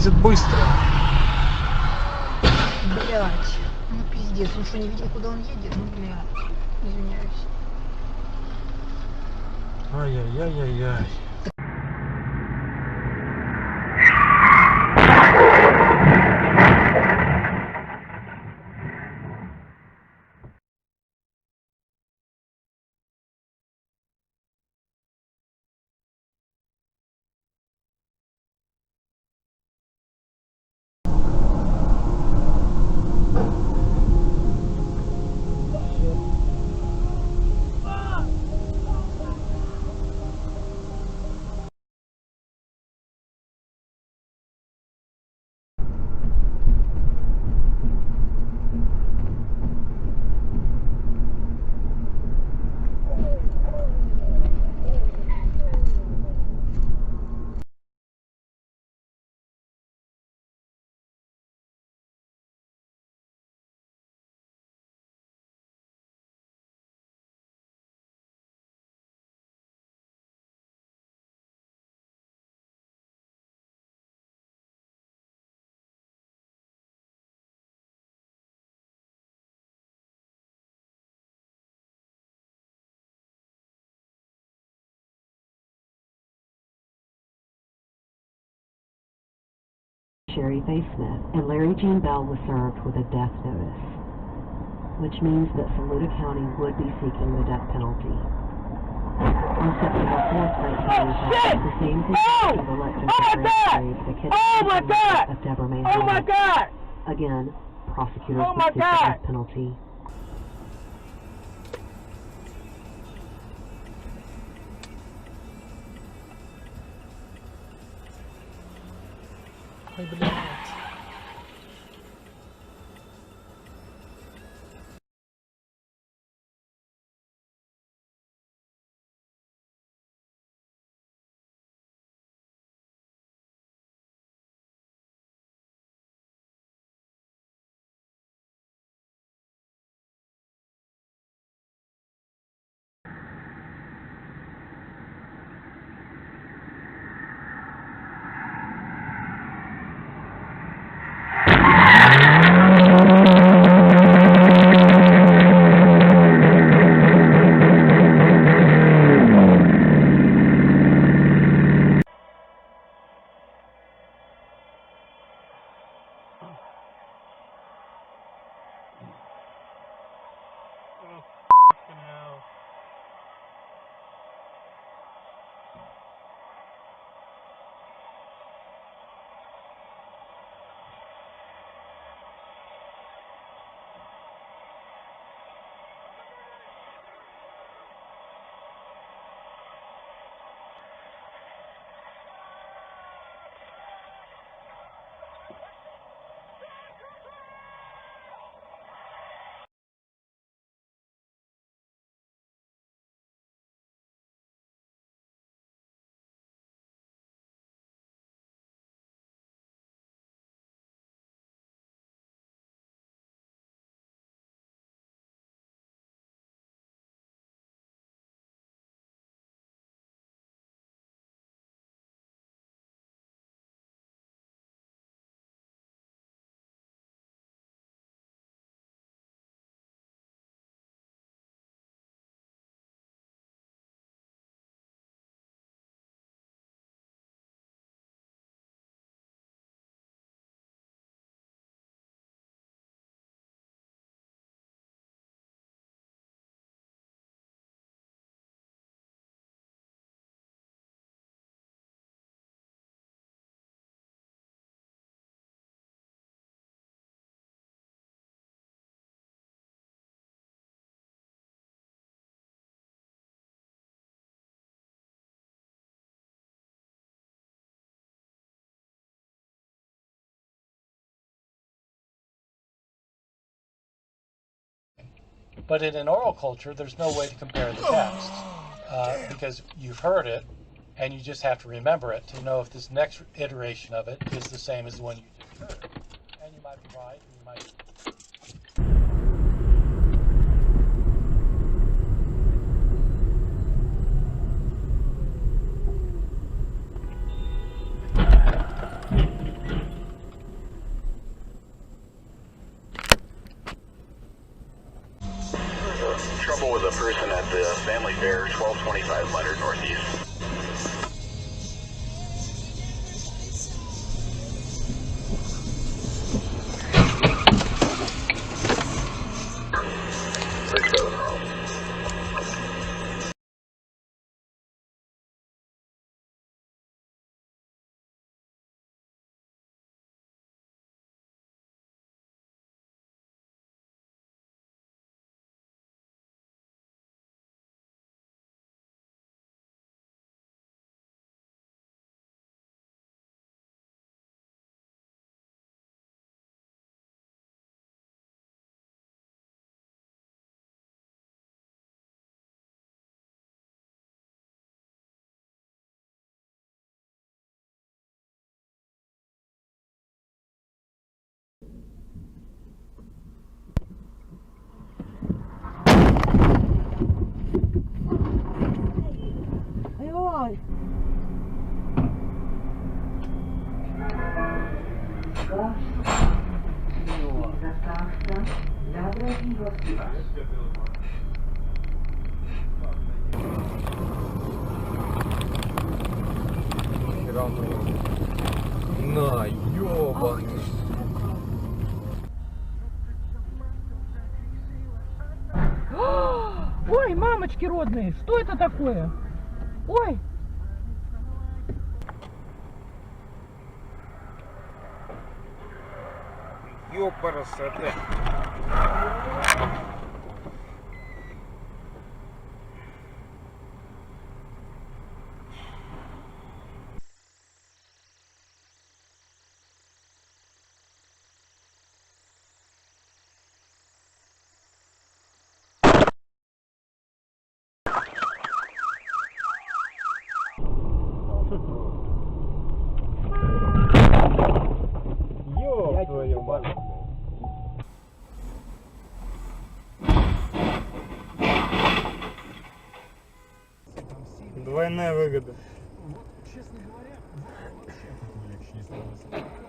ездит быстро. Блять. Ну пиздец, он что, не видел, куда он едет? Ну блядь. Извиняюсь. Ай-яй-яй-яй-яй. Sherry Faye Smith and Larry Gene Bell was served with a death notice, which means that Saluda County would be seeking the death penalty. On September 4th, 1985, the same conviction of Alexis Graves, the kidnapping of Deborah May Howard. Again, prosecutors would seek the death penalty. Ой, блядь. But in an oral culture, there's no way to compare the text because you've heard it and you just have to remember it to know if this next iteration of it is the same as the one you just heard. And you might be right, and you might vehicle with a person at the Family Fair, 1225 Leonard Northeast. Ой, На, ёбаный. Ой, мамочки родные, что это такое? Ой! Ёпарасоте. Ёб твою мать. Двойная выгода.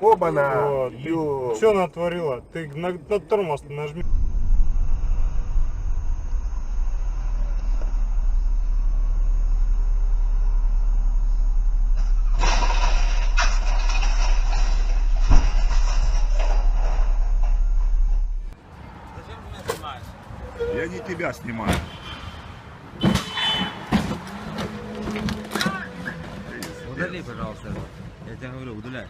Оба-на! Вот, ты что натворила? Ты на тормоз нажми. Я не тебя снимаю. Удали, пожалуйста. Я тебе говорю, удаляй.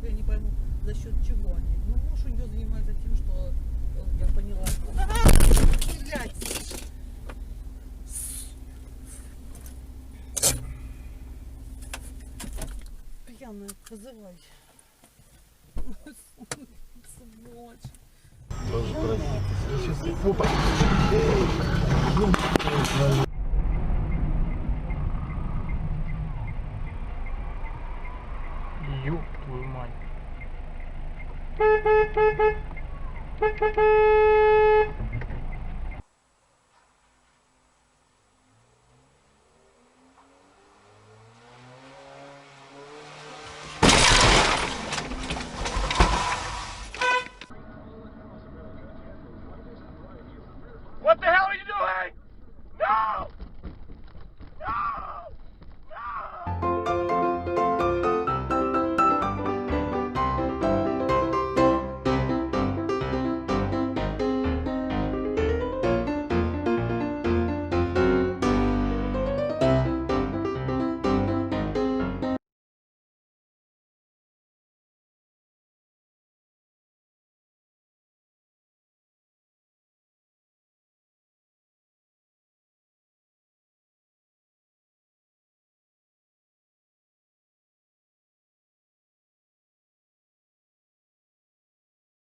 Только я не пойму, за счет чего они. Ну, муж у нее занимается тем, что я поняла. Блядь! Пьяная, позывай. Сволочь. Ёб твою мать.